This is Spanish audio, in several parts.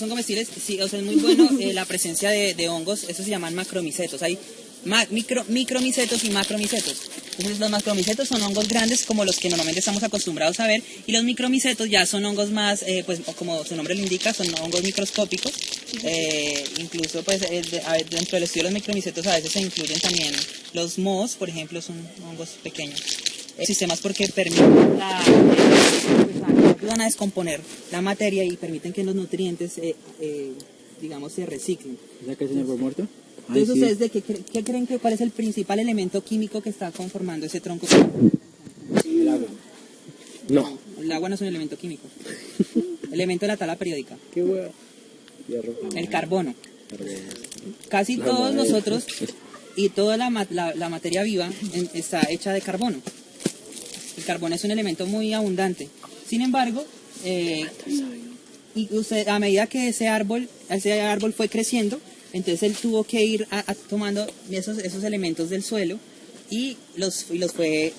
son comestibles, sí, o sea, es muy bueno la presencia de hongos, eso se llaman macromicetos. Hay micromicetos y macromicetos. Entonces los macromicetos son hongos grandes como los que normalmente estamos acostumbrados a ver, y los micromicetos ya son hongos más, pues como su nombre lo indica, son hongos microscópicos. Incluso pues dentro del estudio de los micromicetos a veces se incluyen también los mohos, por ejemplo, son hongos pequeños. Sistemas porque permiten ayudan a descomponer la materia y permiten que los nutrientes digamos se reciclen. ¿Ya que el señor fue muerto? Entonces, ¿ustedes de qué creen que cuál es el principal elemento químico que está conformando ese tronco? El agua. No. El agua no es un elemento químico. Elemento de la tabla periódica. Qué hueá. Hierro. El carbono. Casi todos nosotros y toda la materia viva está hecha de carbono. El carbono es un elemento muy abundante. Sin embargo, a medida que ese árbol fue creciendo, entonces él tuvo que ir tomando esos elementos del suelo y los fue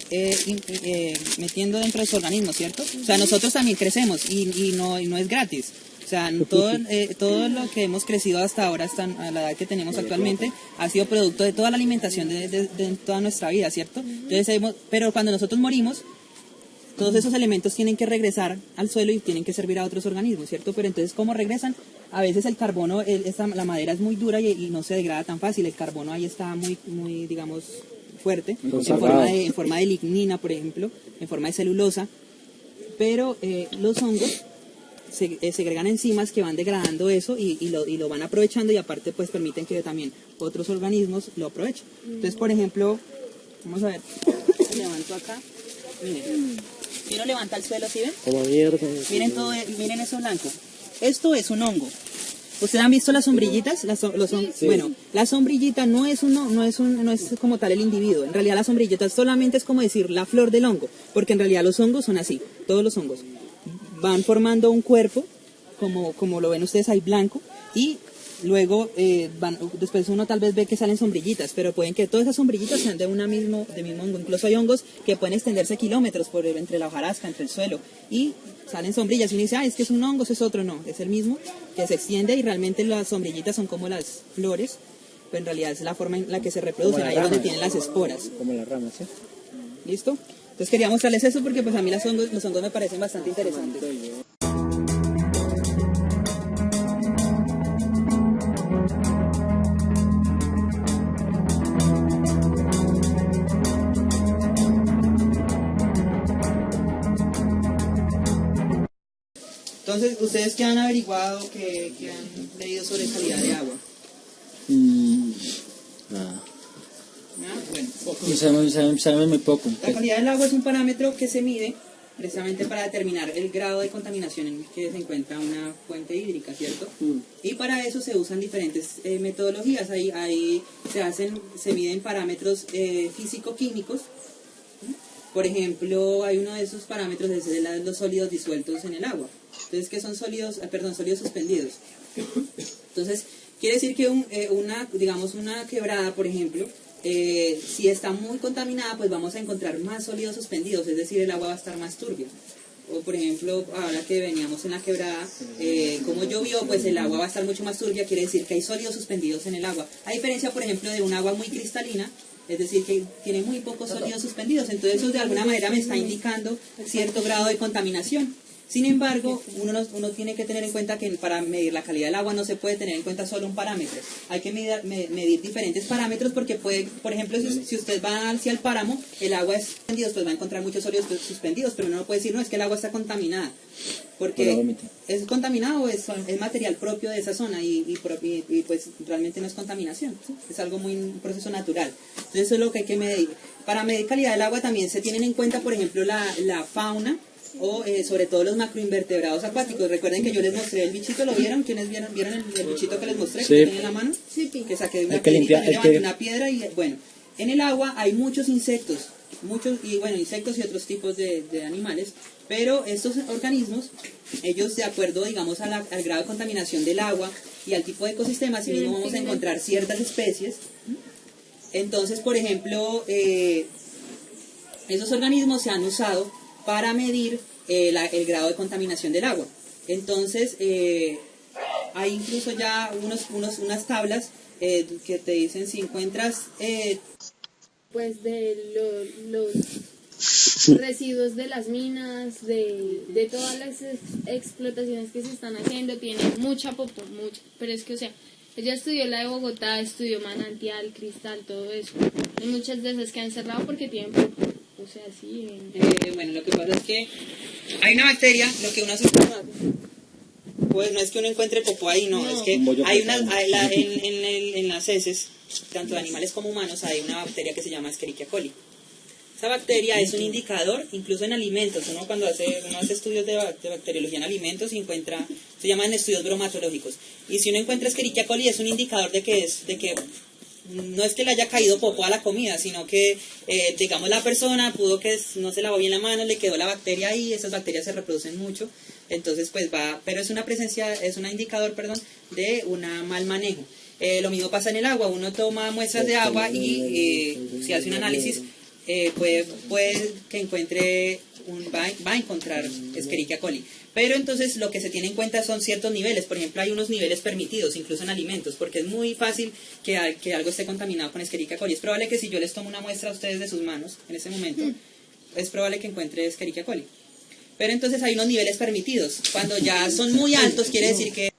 metiendo dentro de su organismo, ¿cierto? O sea, nosotros también crecemos y no es gratis. O sea, todo lo que hemos crecido hasta ahora, hasta a la edad que tenemos actualmente, ha sido producto de toda la alimentación de toda nuestra vida, ¿cierto? Entonces, pero cuando nosotros morimos, todos esos elementos tienen que regresar al suelo y tienen que servir a otros organismos, ¿cierto? Pero entonces, ¿cómo regresan? A veces el carbono, la madera es muy dura y no se degrada tan fácil. El carbono ahí está muy digamos, fuerte, en forma de lignina, por ejemplo, en forma de celulosa. Pero los hongos segregan enzimas que van degradando eso y lo van aprovechando, y aparte pues permiten que también otros organismos lo aprovechen. Entonces, por ejemplo, vamos a ver, levanto acá, miren. Si uno levanta el suelo, ¿sí ven? Como mierda. Miren eso blanco. Esto es un hongo. ¿Ustedes han visto las sombrillitas? Sí. Bueno, la sombrillita no es como tal el individuo. En realidad la sombrillita solamente es como decir la flor del hongo, porque en realidad los hongos son así, todos los hongos. Van formando un cuerpo, como lo ven ustedes ahí blanco, y luego después uno tal vez ve que salen sombrillitas, pero pueden que todas esas sombrillitas sean del mismo hongo. Incluso hay hongos que pueden extenderse kilómetros entre la hojarasca, entre el suelo, y salen sombrillas. Y uno dice, es que es un hongo, eso es otro. No, es el mismo que se extiende, y realmente las sombrillitas son como las flores, pero en realidad es la forma en la que se reproducen, ahí donde tienen las esporas. Como las ramas, ¿sí? ¿Listo? Entonces quería mostrarles eso porque pues a mí los hongos me parecen bastante interesantes. Entonces, ¿ustedes qué han averiguado, qué han leído sobre calidad de agua? Nada. Bueno, poco. Sabemos muy poco. La calidad del agua es un parámetro que se mide precisamente para determinar el grado de contaminación en que se encuentra una fuente hídrica, ¿cierto? Y para eso se usan diferentes metodologías. Ahí se miden parámetros físico-químicos. Por ejemplo, hay uno de esos parámetros, es los sólidos disueltos en el agua. Entonces, ¿qué son sólidos suspendidos? Entonces, quiere decir que una quebrada, por ejemplo, si está muy contaminada, pues vamos a encontrar más sólidos suspendidos, es decir, el agua va a estar más turbia. O por ejemplo, ahora que veníamos en la quebrada, como llovió, pues el agua va a estar mucho más turbia, quiere decir que hay sólidos suspendidos en el agua. A diferencia, por ejemplo, de un agua muy cristalina, es decir, que tiene muy pocos sólidos suspendidos. Entonces eso de alguna manera me está indicando cierto grado de contaminación. Sin embargo, uno tiene que tener en cuenta que para medir la calidad del agua no se puede tener en cuenta solo un parámetro. Hay que medir diferentes parámetros porque puede, por ejemplo, si usted va hacia el páramo, el agua es suspendida, pues va a encontrar muchos sólidos suspendidos, pero uno no puede decir, no, es que el agua está contaminada. Porque es contaminado, es material propio de esa zona y pues realmente no es contaminación, ¿sí? Es un proceso natural. Entonces eso es lo que hay que medir. Para medir calidad del agua también se tienen en cuenta, por ejemplo, la fauna, o sobre todo los macroinvertebrados acuáticos. Recuerden que yo les mostré el bichito, ¿lo vieron? ¿Quiénes vieron el bichito que les mostré? Sí. Que tenía en la mano. Sí. Que saqué de una piedrita, una piedra y bueno, en el agua hay muchos insectos, insectos y otros tipos de animales, pero estos organismos, ellos de acuerdo, digamos, al grado de contaminación del agua y al tipo de ecosistema, así mismo vamos a encontrar ciertas especies. Entonces, por ejemplo, esos organismos se han usado para medir el grado de contaminación del agua. Entonces, hay incluso ya unas tablas que te dicen si encuentras... pues de los residuos de las minas, de todas las explotaciones que se están haciendo, tiene mucha popo, mucha, pero es que, o sea, ella estudió la de Bogotá, estudió manantial, cristal, todo eso, y muchas de esas que han cerrado porque tienen popo, o sea, sí. bueno, lo que pasa es que hay una bacteria, lo que uno hace, pues no es que uno encuentre popo ahí, no, es que hay en las heces, tanto de animales como humanos, hay una bacteria que se llama Escherichia coli. Esa bacteria es un indicador, incluso en alimentos. Uno cuando hace estudios de bacteriología en alimentos se llaman estudios bromatológicos. Y si uno encuentra Escherichia coli es un indicador de que no es que le haya caído popo a la comida, sino que, digamos, la persona pudo que no se lavó bien la mano, le quedó la bacteria ahí, esas bacterias se reproducen mucho. Entonces, pues pero es un indicador, de un mal manejo. Lo mismo pasa en el agua, uno toma muestras de agua y si hace un análisis puede que encuentre va a encontrar Escherichia coli. Pero entonces lo que se tiene en cuenta son ciertos niveles. Por ejemplo, hay unos niveles permitidos, incluso en alimentos, porque es muy fácil que algo esté contaminado con Escherichia coli. Es probable que si yo les tomo una muestra a ustedes de sus manos en ese momento, es probable que encuentre Escherichia coli. Pero entonces hay unos niveles permitidos. Cuando ya son muy altos, quiere decir que...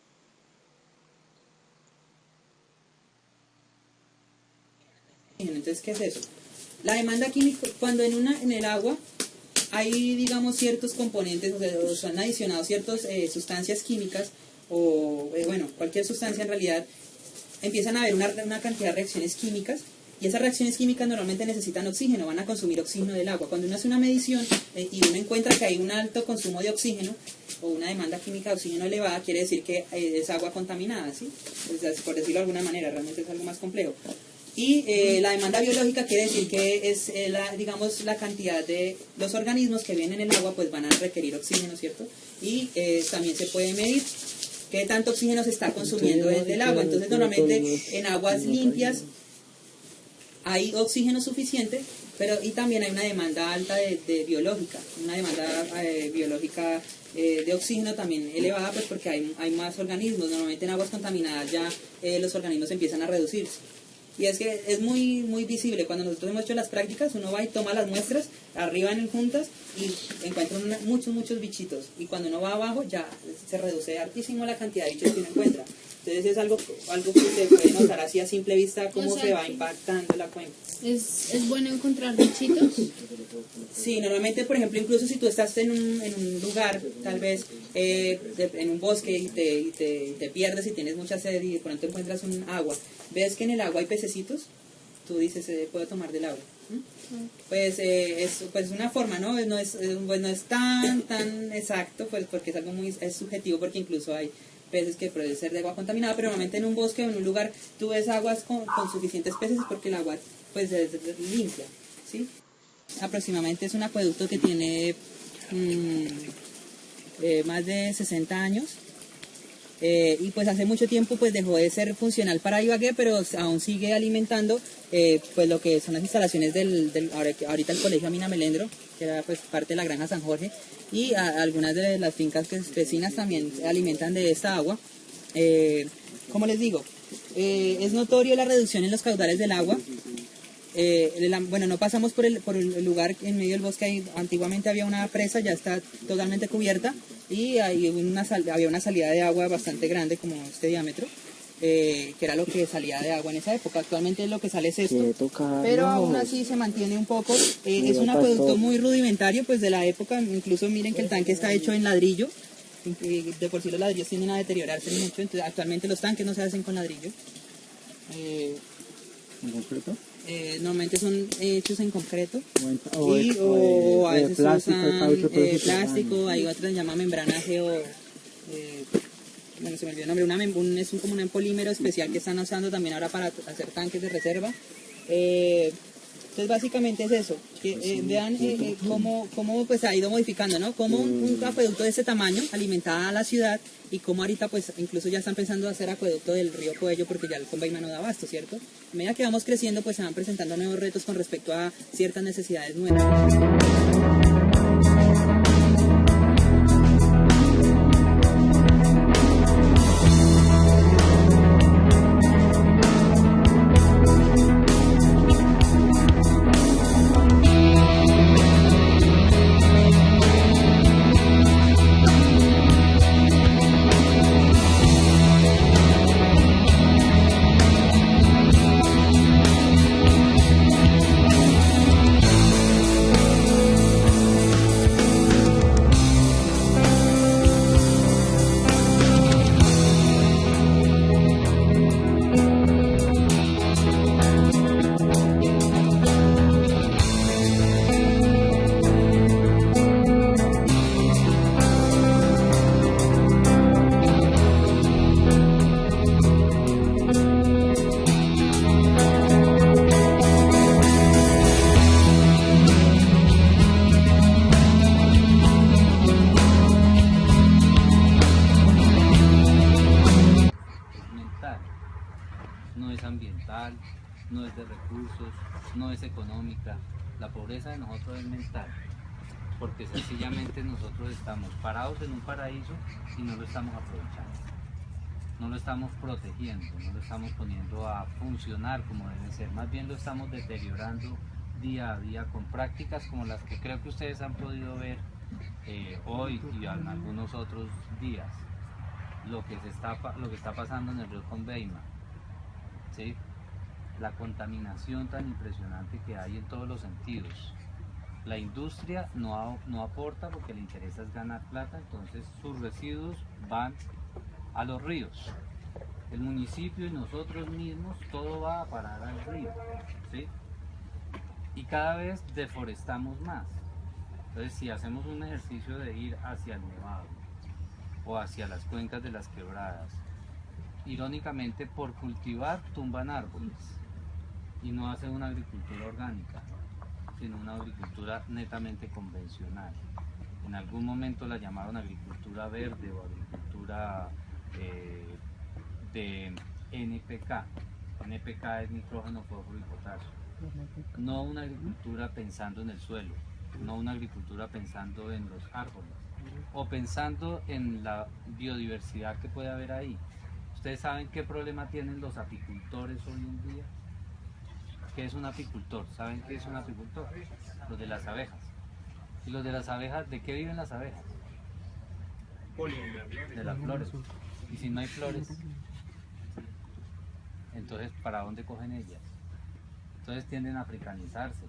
Entonces, ¿qué es eso? La demanda química, cuando en el agua hay, digamos, ciertos componentes, o se han adicionado ciertas sustancias químicas, cualquier sustancia en realidad, empiezan a haber una cantidad de reacciones químicas, y esas reacciones químicas normalmente necesitan oxígeno, van a consumir oxígeno del agua. Cuando uno hace una medición y uno encuentra que hay un alto consumo de oxígeno, o una demanda química de oxígeno elevada, quiere decir que es agua contaminada, ¿sí? Por decirlo de alguna manera, realmente es algo más complejo. Y la demanda biológica quiere decir que es, la cantidad de los organismos que vienen en el agua, pues van a requerir oxígeno, ¿cierto? Y también se puede medir qué tanto oxígeno se está consumiendo del agua. Entonces, normalmente en aguas limpias hay oxígeno suficiente, y también hay una demanda alta de biológica, una demanda biológica de oxígeno también elevada, pues porque hay más organismos. Normalmente en aguas contaminadas ya los organismos empiezan a reducirse. Y es que es muy muy visible. Cuando nosotros hemos hecho las prácticas, uno va y toma las muestras, arriba en juntas, y encuentra muchos bichitos. Y cuando uno va abajo, ya se reduce hartísimo la cantidad de bichos que uno encuentra. Entonces es algo que se puede notar así a simple vista, cómo se va impactando la cuenca. ¿Es bueno encontrar bichitos? Sí, normalmente, por ejemplo, incluso si tú estás en un lugar, tal vez en un bosque, y te pierdes y tienes mucha sed y de pronto encuentras un agua, ves que en el agua hay pececitos, tú dices, puedo tomar del agua. Pues es una forma, ¿no? No es tan exacto, pues porque es algo es subjetivo, porque incluso hay peces que pueden ser de agua contaminada, pero normalmente en un bosque o en un lugar tú ves aguas con suficientes peces porque el agua pues es limpia, ¿sí? Aproximadamente es un acueducto que tiene más de 60 años. Y pues hace mucho tiempo pues dejó de ser funcional para Ibagué, pero aún sigue alimentando pues lo que son las instalaciones ahorita el colegio Amina Melendro, que era pues parte de la granja San Jorge, y algunas de las fincas vecinas también se alimentan de esta agua. Como les digo, es notorio la reducción en los caudales del agua. No pasamos por el lugar en medio del bosque. Antiguamente había una presa, ya está totalmente cubierta, y había una salida de agua bastante grande, como este diámetro, que era lo que salía de agua en esa época. Actualmente lo que sale es esto, pero aún así se mantiene un poco. Es un acueducto muy rudimentario, pues de la época. Incluso miren que el tanque está hecho en ladrillo, de por sí los ladrillos tienden a deteriorarse mucho, entonces actualmente los tanques no se hacen con ladrillo. ¿En concreto? Normalmente son hechos en concreto, o a veces plástico, usan plástico, hay otras que llaman membrana geo, se me olvidó el nombre, es como un polímero especial que están usando también ahora para hacer tanques de reserva. Entonces básicamente es eso, que vean cómo pues ha ido modificando, ¿no? Cómo un acueducto de ese tamaño alimentaba a la ciudad, y cómo ahorita pues incluso ya están pensando hacer acueducto del río Coello, porque ya el Convaima no da abasto, ¿cierto? A medida que vamos creciendo pues se van presentando nuevos retos con respecto a ciertas necesidades nuevas. no es de recursos, no es económica. La pobreza de nosotros es mental, porque sencillamente nosotros estamos parados en un paraíso y no lo estamos aprovechando, no lo estamos protegiendo, no lo estamos poniendo a funcionar como debe ser, más bien lo estamos deteriorando día a día con prácticas como las que creo que ustedes han podido ver hoy y en algunos otros días, lo que está pasando en el río Conveima, ¿sí? La contaminación tan impresionante que hay en todos los sentidos. La industria no aporta porque le interesa es ganar plata, entonces sus residuos van a los ríos. El municipio y nosotros mismos, todo va a parar al río, ¿sí? Y cada vez deforestamos más. Entonces, si hacemos un ejercicio de ir hacia el Nevado o hacia las cuencas de las quebradas, irónicamente por cultivar tumban árboles y no hacen una agricultura orgánica, sino una agricultura netamente convencional. En algún momento la llamaron agricultura verde o agricultura de NPK. NPK es nitrógeno, fósforo y potasio. No una agricultura pensando en el suelo, no una agricultura pensando en los árboles o pensando en la biodiversidad que puede haber ahí. ¿Ustedes saben qué problema tienen los apicultores hoy en día? ¿Qué es un apicultor? ¿Saben qué es un apicultor? Los de las abejas. ¿Y los de las abejas, de qué viven las abejas? De las flores. ¿Y si no hay flores? Entonces, ¿para dónde cogen ellas? Entonces tienden a africanizarse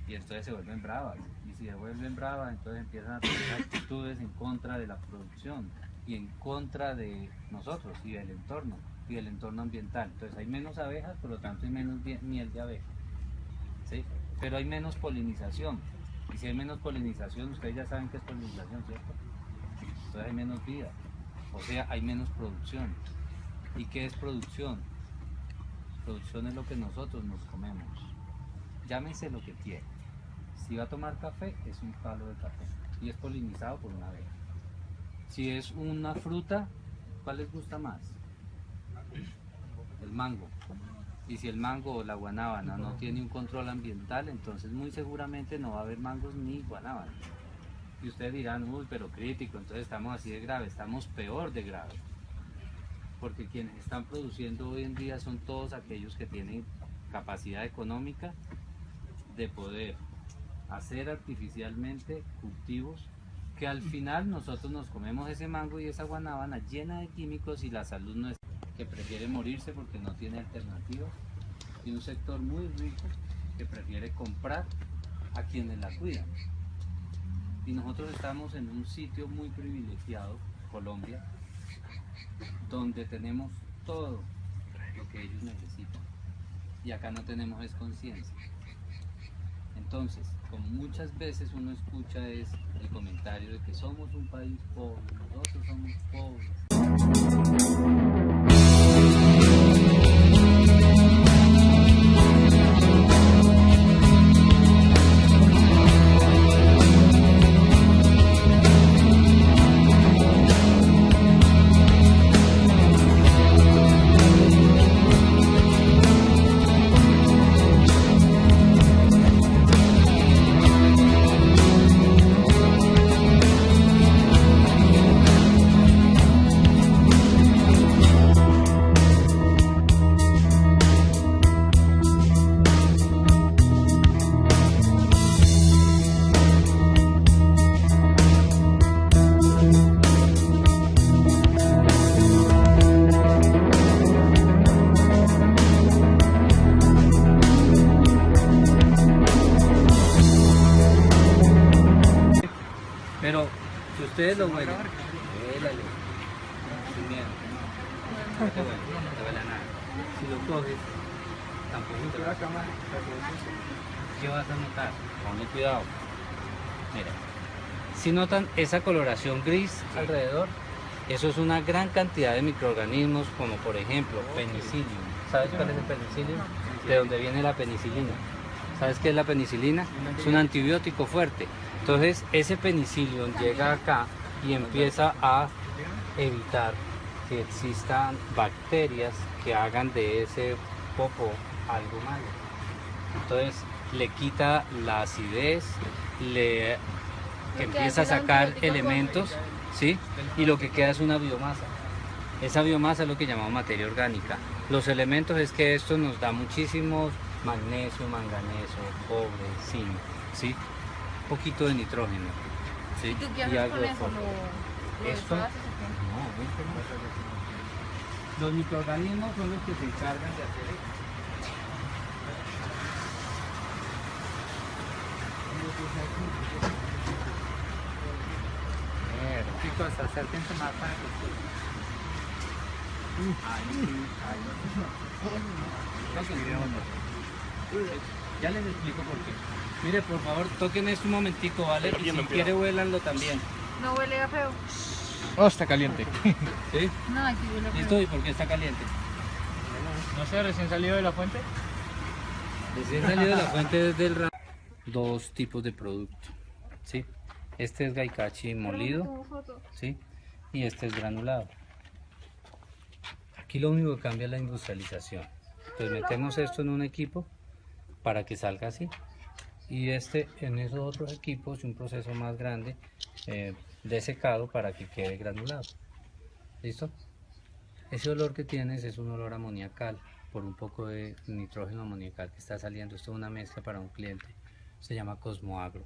y entonces se vuelven bravas. Y si se vuelven bravas, entonces empiezan a tener actitudes en contra de la producción y en contra de nosotros y del entorno ambiental. Entonces hay menos abejas, por lo tanto hay menos miel de abeja, ¿sí? Pero hay menos polinización. Y si hay menos polinización, ustedes ya saben qué es polinización, ¿cierto? Entonces hay menos vida, o sea, hay menos producción. ¿Y qué es producción? Producción es lo que nosotros nos comemos. Llámense lo que quieran. Si va a tomar café, es un palo de café y es polinizado por una abeja. Si es una fruta, ¿cuál les gusta más? El mango. Y si el mango o la guanábana no tiene un control ambiental, entonces muy seguramente no va a haber mangos ni guanábanas. Y ustedes dirán, uy, pero crítico, entonces estamos así de grave, estamos peor de grave. Porque quienes están produciendo hoy en día son todos aquellos que tienen capacidad económica de poder hacer artificialmente cultivos que al final nosotros nos comemos ese mango y esa guanábana llena de químicos y la salud no es, que prefiere morirse porque no tiene alternativas, y un sector muy rico que prefiere comprar a quienes la cuidan. Y nosotros estamos en un sitio muy privilegiado, Colombia, donde tenemos todo lo que ellos necesitan y acá no tenemos es conciencia. Entonces, como muchas veces uno escucha es el comentario de que somos un país pobre, nosotros somos pobres. Pero si ustedes lo huelen, huélale, sin miedo, no te huele a nada. Si lo coges, tampoco te va a quemar. ¿Qué vas a notar? Ponle cuidado. Mira, si notan esa coloración gris alrededor, eso es una gran cantidad de microorganismos, como por ejemplo penicillium. ¿Sabes cuál es el penicillium? De dónde viene la penicilina. ¿Sabes qué es la penicilina? Es un antibiótico fuerte. Entonces ese penicillium llega acá y empieza a evitar que existan bacterias que hagan de ese popó algo malo. Entonces le quita la acidez, le empieza a sacar elementos, ¿sí? Y lo que queda es una biomasa. Esa biomasa es lo que llamamos materia orgánica. Los elementos es que esto nos da muchísimos magnesio, manganeso, cobre, zinc, ¿sí? Un poquito de nitrógeno, ¿sí? ¿Y tú qué Y haces algo con de eso? fósforo. ¿Lo Esto, deshaces o no, los microorganismos son los que se encargan de hacer esto. Chicos, acérquense más para que ya les explico por qué. Mire, por favor, toquen esto un momentico, ¿vale? Y si quiere, huélanlo también. qué? No huele a feo. Oh, está caliente. ¿Sí? No, aquí huele a feo. ¿Listo? ¿Y por qué está caliente? No sé, recién salido de la fuente. Recién salido de la fuente desde el ramo. Dos tipos de producto, ¿sí? Este es gaicachi molido, ¿sí? Y este es granulado. Aquí lo único que cambia es la industrialización. Entonces metemos esto en un equipo para que salga así. Y este en esos otros equipos, un proceso más grande de secado para que quede granulado. ¿Listo? Ese olor que tienes es un olor amoniacal por un poco de nitrógeno amoniacal que está saliendo. Esto es una mezcla para un cliente. Se llama Cosmoagro.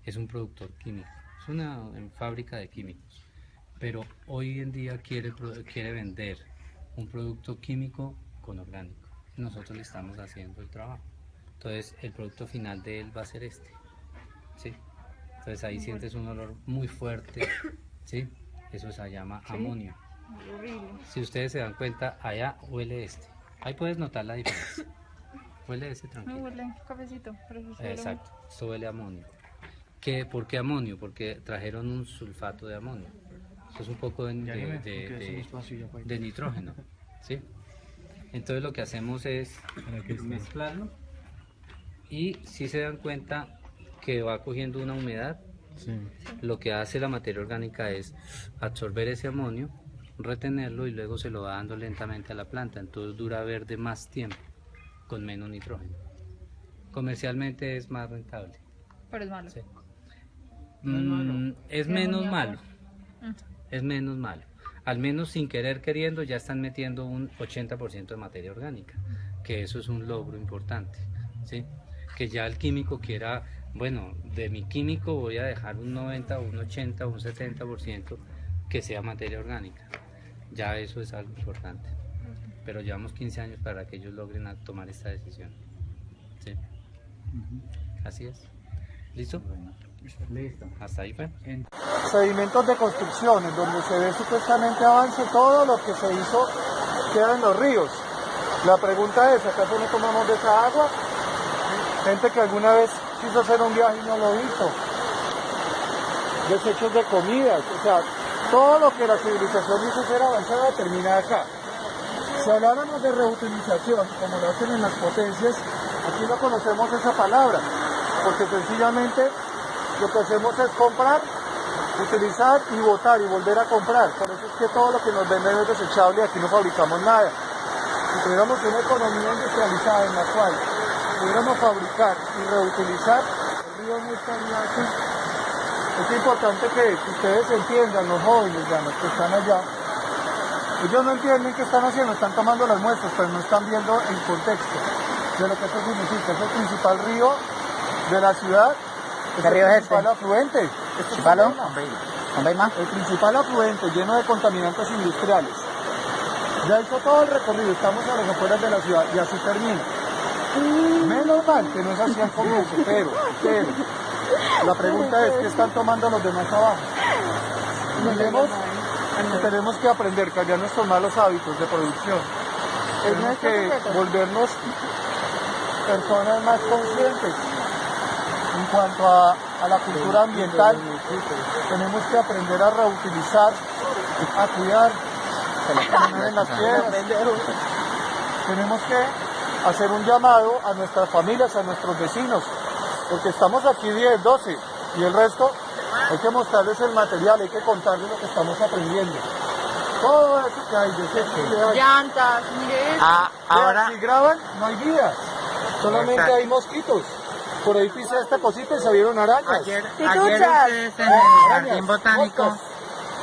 Es un productor químico. Es una fábrica de químicos. Pero hoy en día quiere vender un producto químico con orgánico. Nosotros le estamos haciendo el trabajo. Entonces el producto final de él va a ser este. ¿Sí? Entonces ahí sientes un olor muy fuerte. ¿Sí? Eso se llama amonio. Si ustedes se dan cuenta, allá huele este. Ahí puedes notar la diferencia. Huele ese tranquilo. No huele cafecito, pero sí huele. Exacto, esto huele a amonio. ¿Por qué amonio? Porque trajeron un sulfato de amonio. Esto es un poco de nitrógeno, ¿sí? Entonces lo que hacemos es mezclarlo y si se dan cuenta que va cogiendo una humedad, lo que hace la materia orgánica es absorber ese amonio, retenerlo y luego se lo va dando lentamente a la planta. Entonces dura verde más tiempo con menos nitrógeno. Comercialmente es más rentable. Pero es malo. Sí. Es menos malo. Es menos malo. Al menos sin querer queriendo ya están metiendo un 80% de materia orgánica, que eso es un logro importante, ¿sí? Que ya el químico quiera, bueno, de mi químico voy a dejar un 90, un 80, un 70% que sea materia orgánica. Ya eso es algo importante. Pero llevamos 15 años para que ellos logren tomar esta decisión. ¿Sí? Así es. ¿Listo? Listo. Hasta ahí fue. Sedimentos de construcción, en donde se ve supuestamente avance, todo lo que se hizo queda en los ríos. La pregunta es, ¿acaso no tomamos de esa agua? Gente que alguna vez quiso hacer un viaje y no lo hizo. Desechos de comidas, o sea, todo lo que la civilización hizo ser avanzada termina acá. Si habláramos de reutilización, como lo hacen en las potencias, aquí no conocemos esa palabra, porque sencillamente lo que hacemos es comprar, utilizar y botar y volver a comprar. Por eso es que todo lo que nos venden es desechable y aquí no fabricamos nada. Si tuviéramos una economía industrializada en la cual pudiéramos fabricar y reutilizar, el río no estaría así. Es importante que ustedes entiendan, los jóvenes, ya, los que están allá. Ellos no entienden qué están haciendo, están tomando las muestras, pero no están viendo el contexto de lo que esto significa. Es el principal río de la ciudad. ¿Qué río es principal este? afluente. El principal afluente lleno de contaminantes industriales. Ya hizo todo el recorrido, estamos a las afueras de la ciudad y así termina. Menos mal que no es así al comienzo, pero la pregunta es, ¿qué están tomando los demás abajo? Tenemos que aprender a cambiar nuestros malos hábitos de producción. Tenemos que volvernos personas más conscientes en cuanto a la cultura ambiental. Tenemos que aprender a reutilizar, a cuidar, a poner en las piedras. Tenemos que hacer un llamado a nuestras familias, a nuestros vecinos, porque estamos aquí 10, 12 y el resto hay que mostrarles el material, hay que contarles lo que estamos aprendiendo. Todo eso que hay, llantas, mire eso. Ahora, si graban, no hay vida. Solamente Exacto. hay mosquitos. Por ahí pisé esta cosita y se vieron arañas. ayer ustedes en el Jardín Botánico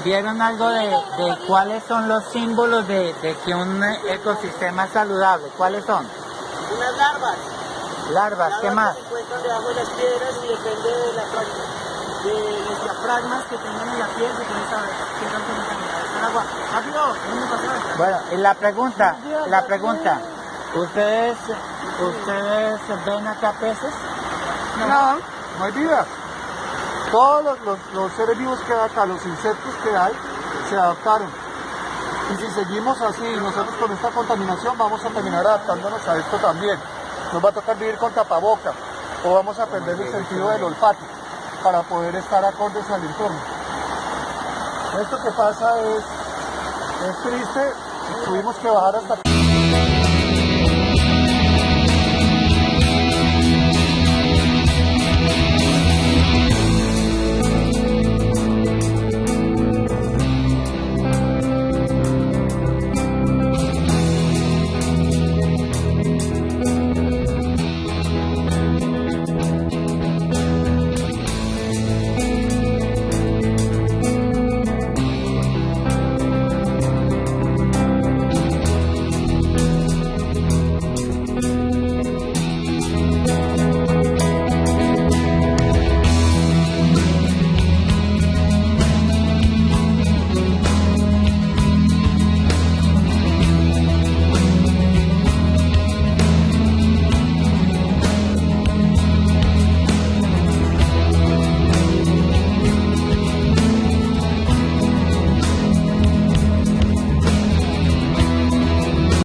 vieron algo de cuáles son los símbolos de que un ecosistema es saludable. ¿Cuáles son? Unas larvas. Larvas, ¿qué más? Se encuentran debajo de las piedras y depende de los diafragmas que tengan en la piel, se puede saber qué tanto contaminado está el agua. ¡Rápido! ¡Vamos a pasar! Bueno, y la pregunta, ¿ustedes ven acá peces? No, no hay vida. Todos los seres vivos que hay acá, los insectos que hay, se adaptaron. Y si seguimos así, nosotros con esta contaminación vamos a terminar adaptándonos a esto también. Nos va a tocar vivir con tapaboca o vamos a perder el sentido del olfato para poder estar acordes al entorno. Esto que pasa es triste, tuvimos que bajar hasta...